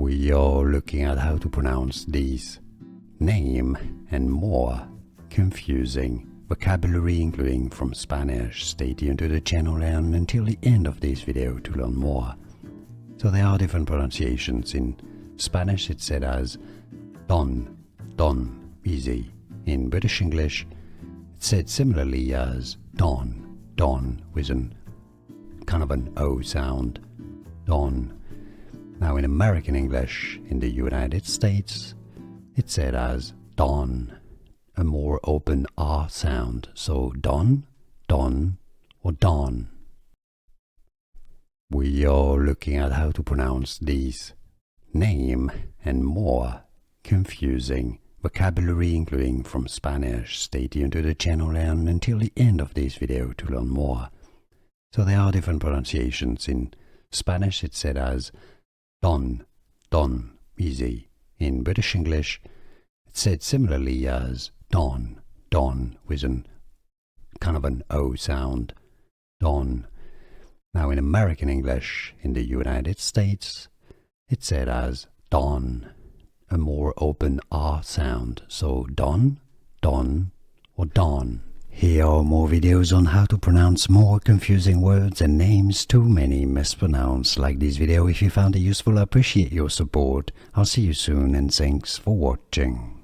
We are looking at how to pronounce these name and more confusing vocabulary, including from Spanish. Stay tuned to the channel and until the end of this video to learn more. So there are different pronunciations. In Spanish it's said as don, easy. In British English it's said similarly as don, with an kind of an O sound, don. Now in American English, in the United States, it's said as don, a more open R sound, so don, or don. We are looking at how to pronounce these name and more confusing vocabulary, including from Spanish. Stay tuned to the channel and until the end of this video to learn more. So there are different pronunciations. In Spanish it's said as don, easy. In British English it's said similarly as don, with an kind of an O sound, don. Now in American English, in the United States, it's said as don, a more open R sound, so don, or don. Here are more videos on how to pronounce more confusing words and names too many mispronounced. Like this video if you found it useful. I appreciate your support. I'll see you soon and thanks for watching.